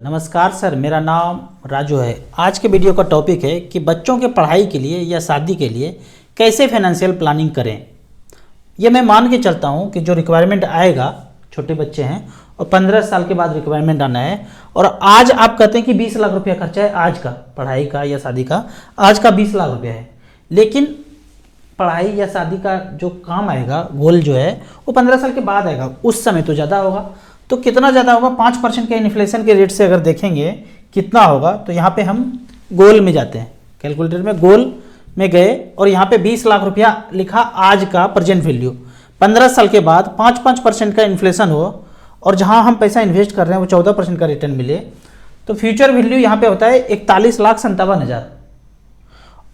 नमस्कार सर, मेरा नाम राजू है। आज के वीडियो का टॉपिक है कि बच्चों के पढ़ाई के लिए या शादी के लिए कैसे फाइनेंशियल प्लानिंग करें। ये मैं मान के चलता हूँ कि जो रिक्वायरमेंट आएगा, छोटे बच्चे हैं और 15 साल के बाद रिक्वायरमेंट आना है, और आज आप कहते हैं कि 20 लाख रुपया खर्चा है आज का पढ़ाई का या शादी का, आज का 20 लाख रुपया है, लेकिन पढ़ाई या शादी का जो काम आएगा, गोल जो है वो 15 साल के बाद आएगा। उस समय तो ज़्यादा होगा। तो कितना ज़्यादा होगा? 5% के इन्फ्लेशन के रेट से अगर देखेंगे कितना होगा, तो यहाँ पे हम गोल में जाते हैं, कैलकुलेटर में गोल में गए और यहाँ पे 20 लाख रुपया लिखा आज का प्रेजेंट वैल्यू। 15 साल के बाद 5% का इन्फ्लेशन हो और जहाँ हम पैसा इन्वेस्ट कर रहे हैं वो 14% का रिटर्न मिले, तो फ्यूचर वैल्यू यहाँ पे होता है 41,57,000,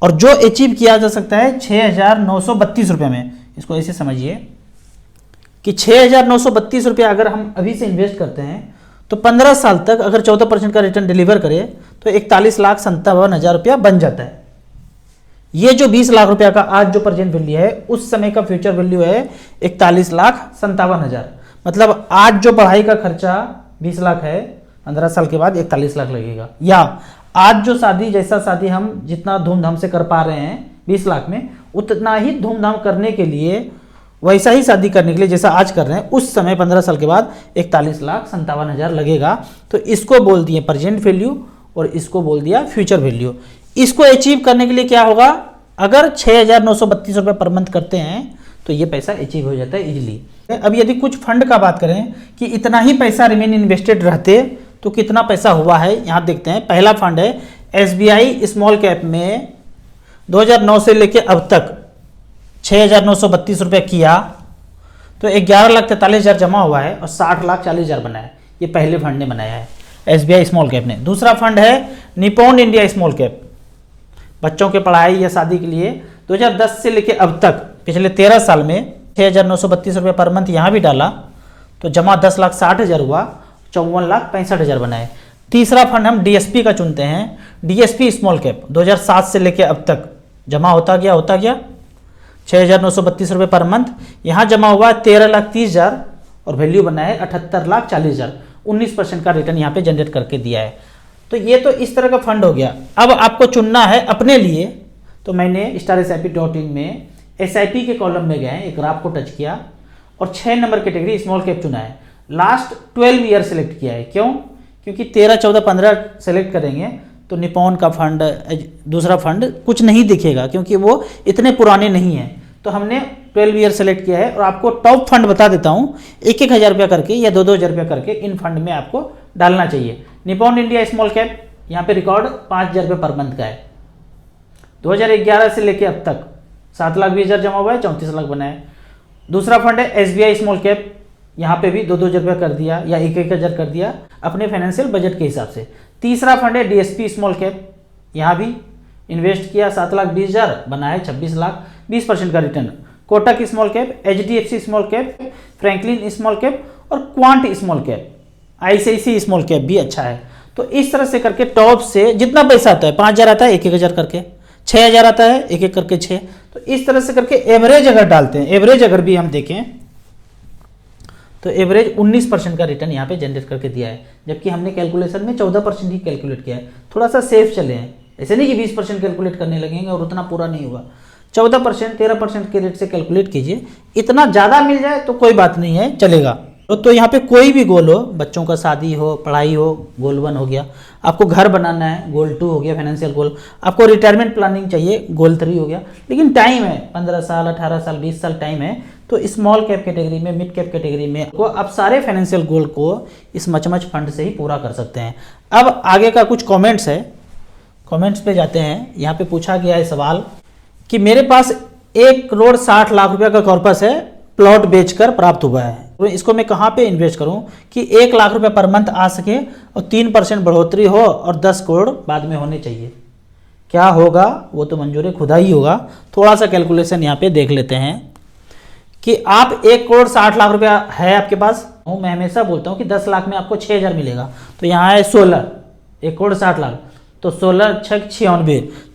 और जो अचीव किया जा सकता है 6,932 रुपये में। इसको ऐसे समझिए कि 6,932 रुपया अगर हम अभी से इन्वेस्ट करते हैं तो 15 साल तक अगर 14% का रिटर्न डिलीवर करें तो 41,57,000 रुपया बन जाता है। ये जो 20 लाख रुपया का आज जो प्रेजेंट वैल्यू है, उस समय का फ्यूचर वैल्यू है 41,57,000। मतलब आज जो पढ़ाई का खर्चा 20 लाख है, 15 साल के बाद 41 लाख लगेगा। या आज जो शादी, जैसा शादी हम जितना धूमधाम से कर पा रहे हैं 20 लाख में, उतना ही धूमधाम करने के लिए, वैसा ही शादी करने के लिए जैसा आज कर रहे हैं, उस समय 15 साल के बाद 41,57,000 लगेगा। तो इसको बोल दिए प्रेजेंट वैल्यू और इसको बोल दिया फ्यूचर वैल्यू। इसको अचीव करने के लिए क्या होगा? अगर 6,932 रुपये पर मंथ करते हैं तो ये पैसा अचीव हो जाता है इजीली। अब यदि कुछ फंड का बात करें कि इतना ही पैसा रिमेन इन्वेस्टेड रहते तो कितना पैसा हुआ है, यहाँ देखते हैं। पहला फंड है SBI स्मॉल कैप में 2009 से लेके अब तक 6,932 रुपये किया तो 11,43,000 जमा हुआ है और 60,40,000 बना है। ये पहले फंड ने बनाया है, SBI स्मॉल कैप ने। दूसरा फंड है निपॉन इंडिया स्मॉल कैप, बच्चों के पढ़ाई या शादी के लिए 2010 से लेके अब तक पिछले 13 साल में 6,932 रुपये पर मंथ यहाँ भी डाला तो जमा 10,60,000 हुआ, 54,65,000 बना है। तीसरा फंड हम DSP का चुनते हैं, DSP स्मॉल कैप 2007 से लेके अब तक जमा होता गया 6,932 रुपये पर मंथ। यहाँ जमा हुआ है 13,30,000 और वैल्यू बना है 78,40,000। 19% का रिटर्न यहाँ पे जनरेट करके दिया है। तो ये तो इस तरह का फंड हो गया। अब आपको चुनना है अपने लिए, तो मैंने StarSIP.in में SIP के कॉलम में गए, एक ग्राफ को टच किया और 6 नंबर कैटेगरी स्मॉल कैप चुना है। लास्ट 12 ईयर सेलेक्ट किया है। क्यों? क्योंकि 13, 14, 15 सेलेक्ट करेंगे तो निपॉन का फंड, दूसरा फंड कुछ नहीं दिखेगा क्योंकि वो इतने पुराने नहीं हैं। तो हमने 12 ईयर सेलेक्ट किया है और आपको टॉप फंड बता देता हूँ, 1,000 रुपया करके या 2,000 रुपया करके इन फंड में आपको डालना चाहिए। निपॉन इंडिया स्मॉल कैप, यहाँ पे रिकॉर्ड 5,000 रुपये पर मंथ का है। 2011 से लेके अब तक 7,20,000 जमा हुआ है, 34 लाख बना है। दूसरा फंड है SBI स्मॉल कैप, यहाँ पे भी 2,000 रुपया कर दिया या 1,000 कर दिया अपने फाइनेंशियल बजट के हिसाब से। तीसरा फंड है DSP स्मॉल कैप, यहाँ भी इन्वेस्ट किया 7,20,000 बना है 26 लाख, 20% का return. Kotak small cap, HDFC small cap, Franklin small cap और Quant small cap, ICICI small cap भी अच्छा है। तो इस तरह से करके टॉप से जितना पैसा आता है, 5,000 आता है 1,000 करके, 6,000 आता है 1,1 करके 6, तो इस तरह से करके एवरेज अगर डालते हैं, एवरेज अगर भी हम देखें तो एवरेज 19% का रिटर्न यहाँ पे जनरेट करके दिया है, जबकि हमने कैलकुलेशन में 14% ही कैलकुलेट किया है। थोड़ा सा सेफ चले हैं, ऐसे नहीं कि 20% कैलकुलेट करने लगेंगे और उतना पूरा नहीं हुआ। 14%, 13% के रेट से कैलकुलेट कीजिए। इतना ज़्यादा मिल जाए तो कोई बात नहीं है, चलेगा। तो यहाँ पे कोई भी गोल हो, बच्चों का शादी हो, पढ़ाई हो, गोल 1 हो गया। आपको घर बनाना है, गोल 2 हो गया फाइनेंशियल गोल। आपको रिटायरमेंट प्लानिंग चाहिए, गोल 3 हो गया। लेकिन टाइम है, 15 साल, 18 साल, 20 साल टाइम है। तो स्मॉल कैप कैटेगरी में, मिड कैप कैटेगरी में वो आप सारे फाइनेंशियल गोल को इस मचमच फंड से ही पूरा कर सकते हैं। अब आगे का कुछ कॉमेंट्स है, कमेंट्स पे जाते हैं। यहाँ पे पूछा गया है सवाल कि मेरे पास 1,60,00,000 रुपया का कॉर्पस है, प्लॉट बेचकर प्राप्त हुआ है, तो इसको मैं कहाँ पे इन्वेस्ट करूँ कि 1 लाख रुपया पर मंथ आ सके और 3% बढ़ोतरी हो और 10 करोड़ बाद में होने चाहिए। क्या होगा वो तो मंजूर खुदा ही होगा। थोड़ा सा कैलकुलेशन यहाँ पे देख लेते हैं कि आप 1,60,00,000 रुपया है आपके पास। मैं हमेशा बोलता हूँ कि 10 लाख में आपको 6,000 मिलेगा, तो यहाँ है 16, 1,60,00,000, तो 16 6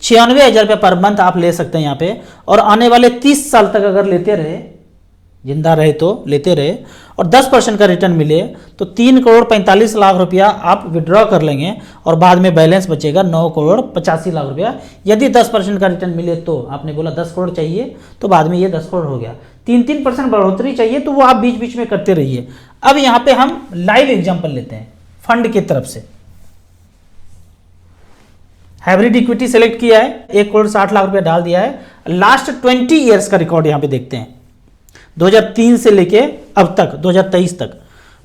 96,000 रुपये पर मंथ आप ले सकते हैं यहाँ पे। और आने वाले 30 साल तक अगर लेते रहे, जिंदा रहे तो लेते रहे, और 10% का रिटर्न मिले तो 3,45,00,000 रुपया आप विड्रॉ कर लेंगे और बाद में बैलेंस बचेगा 9,85,00,000 रुपया। यदि 10% का रिटर्न मिले तो आपने बोला 10 करोड़ चाहिए तो बाद में ये 10 करोड़ हो गया। 3% बढ़ोतरी चाहिए तो वो आप बीच बीच में करते रहिए। अब यहाँ पे हम लाइव एग्जाम्पल लेते हैं फंड की तरफ से। हाइब्रिड इक्विटी सेलेक्ट किया है, 1,60,00,000 रुपया डाल दिया है। लास्ट 20 ईयर्स का रिकॉर्ड यहाँ पे देखते हैं, 2003 से लेके अब तक 2023 तक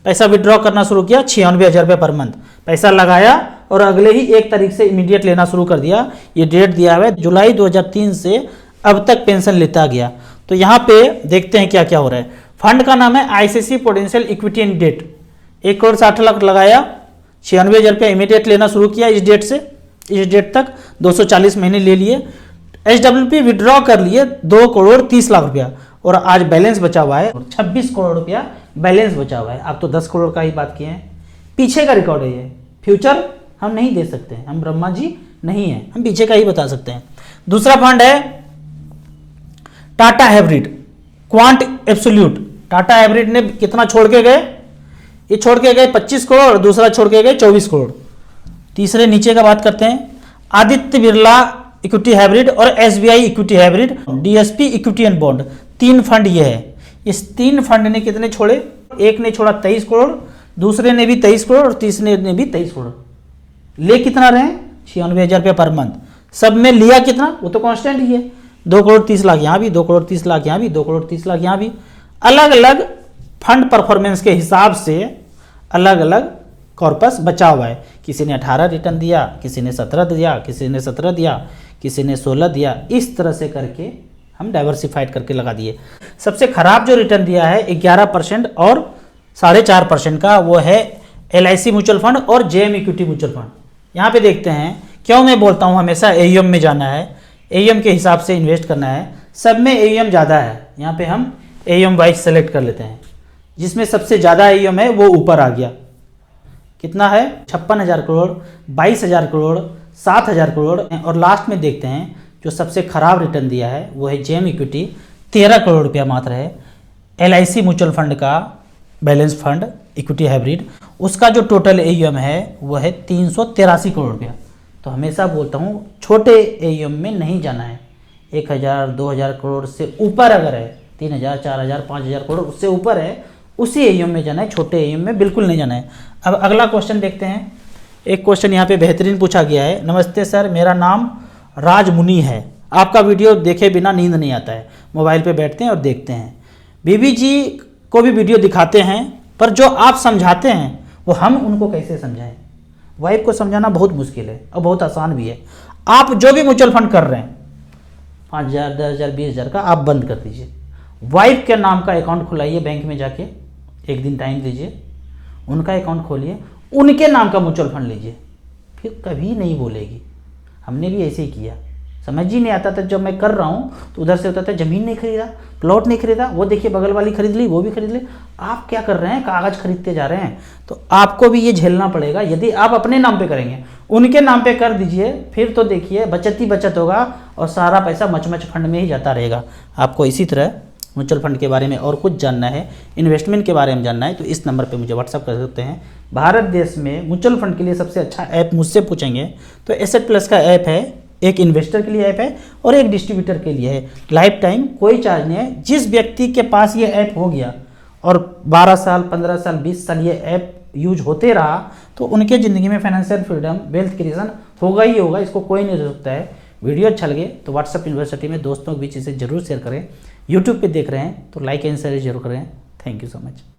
पैसा विड्रॉ करना शुरू किया, 96,000 रुपये पर मंथ पैसा लगाया और अगले ही 1 तारीख से इमीडिएट लेना शुरू कर दिया। ये डेट दिया हुआ है, जुलाई 2003 से अब तक पेंशन लेता गया। तो यहाँ पे देखते हैं क्या क्या हो रहा है। फंड का नाम है ICICI prudential equity and debt. 1,60,00,000 लगाया, 96,000 रुपया इमीडिएट लेना शुरू किया इस डेट से इस डेट तक 240 महीने ले लिए। एचडब्ल्यूपी विड्रॉ कर लिए 2,30,00,000 रुपया और आज बैलेंस बचा हुआ है 26 करोड़ रुपया बैलेंस बचा हुआ है। आप तो 10 करोड़ का ही बात किए हैं, पीछे का रिकॉर्ड है ये। फ्यूचर हम नहीं दे सकते, हम ब्रह्मा जी नहीं हैं, हम पीछे का ही बता सकते हैं। दूसरा फंड है Tata hybrid quant absolute. Tata hybrid ने कितना छोड़ के गए? ये छोड़ के गए 25 करोड़ और दूसरा छोड़ के गए 24 करोड़। तीसरे नीचे का बात करते हैं, आदित्य बिरला इक्विटी हाइब्रिड और SBI equity hybrid, DSP equity and bond. 3 fund ये है। इस 3 फंड ने कितने छोड़े? एक ने छोड़ा 23 करोड़, दूसरे ने भी 23 करोड़ और तीसरे ने भी 23 करोड़। ले कितना रहे? 96,000 रुपया पर मंथ। सब में लिया कितना? वो तो कांस्टेंट ही है, 2,30,00,000 यहाँ भी, 2,30,00,000 यहाँ भी, 2,30,00,000 यहाँ भी। अलग अलग फंड परफॉर्मेंस के हिसाब से अलग अलग कॉर्पस बचा हुआ है। किसी ने 18 रिटर्न दिया, किसी ने 17 दिया, किसी ने 17 दिया, किसी ने 16 दिया। इस तरह से करके हम डाइवर्सिफाइड करके लगा दिए। सबसे खराब जो रिटर्न दिया है 11% और 4.5% का, वो है LIC म्यूचुअल फंड और JM इक्विटी म्यूचुअल फंड। यहाँ पे देखते हैं, क्यों मैं बोलता हूँ हमेशा AUM में जाना है, AUM के हिसाब से इन्वेस्ट करना है। सब में AUM ज़्यादा है, यहाँ पे हम AUM वाइज सेलेक्ट कर लेते हैं। जिसमें सबसे ज़्यादा AUM है वो ऊपर आ गया। कितना है? 56,000 करोड़, 22,000 करोड़, 7,000 करोड़। और लास्ट में देखते हैं जो सबसे खराब रिटर्न दिया है वो है JM इक्विटी, 13 करोड़ रुपया मात्र है। LIC म्यूचुअल फंड का बैलेंस फंड इक्विटी हाइब्रिड, उसका जो टोटल AUM है वो है 383 करोड़ रुपया। तो हमेशा बोलता हूँ छोटे AUM में नहीं जाना है। 1,000 2,000 करोड़ से ऊपर अगर है, 3,000 4,000 5,000 करोड़ उससे ऊपर है, उसी AUM में जाना है, छोटे AUM में बिल्कुल नहीं जाना है। अब अगला क्वेश्चन देखते हैं। एक क्वेश्चन यहाँ पे बेहतरीन पूछा गया है। नमस्ते सर, मेरा नाम राजमुनि है। आपका वीडियो देखे बिना नींद नहीं आता है। मोबाइल पे बैठते हैं और देखते हैं। बीबी जी को भी वीडियो दिखाते हैं, पर जो आप समझाते हैं वो हम उनको कैसे समझाएं? वाइफ को समझाना बहुत मुश्किल है और बहुत आसान भी है। आप जो भी म्यूचुअल फंड कर रहे हैं 5,000 10,000 20,000 का, आप बंद कर दीजिए। वाइफ के नाम का अकाउंट खुलाइए बैंक में जाके, एक दिन टाइम दीजिए, उनका अकाउंट खोलिए, उनके नाम का म्यूचुअल फंड लीजिए, फिर कभी नहीं बोलेगी। हमने भी ऐसे ही किया। समझ ही नहीं आता था जब मैं कर रहा हूँ तो उधर से होता था ज़मीन नहीं खरीदा, प्लॉट नहीं खरीदा, वो देखिए बगल वाली खरीद ली, वो भी खरीद ली। आप क्या कर रहे हैं? कागज़ खरीदते जा रहे हैं। तो आपको भी ये झेलना पड़ेगा। यदि आप अपने नाम पे करेंगे, उनके नाम पे कर दीजिए, फिर तो देखिए बचत ही बचत होगा और सारा पैसा मच फंड में ही जाता रहेगा। आपको इसी तरह म्यूचुअल फंड के बारे में और कुछ जानना है, इन्वेस्टमेंट के बारे में जानना है, तो इस नंबर पे मुझे व्हाट्सअप कर सकते हैं। भारत देश में म्यूचुअल फंड के लिए सबसे अच्छा ऐप मुझसे पूछेंगे तो एसेट प्लस का ऐप है। एक इन्वेस्टर के लिए ऐप है और एक डिस्ट्रीब्यूटर के लिए है। लाइफ टाइम कोई चार्ज नहीं है। जिस व्यक्ति के पास ये ऐप हो गया और 12 साल 15 साल 20 साल ये ऐप यूज होते रहा तो उनके ज़िंदगी में फाइनेंशियल फ्रीडम, वेल्थ क्रिएशन होगा ही होगा। इसको कोई नहीं रोक सकता है। वीडियो अच्छा लगे तो व्हाट्सअप यूनिवर्सिटी में दोस्तों के बीच इसे जरूर शेयर करें। यूट्यूब पे देख रहे हैं तो लाइक एंड शेयर जरूर करें। Thank you so much.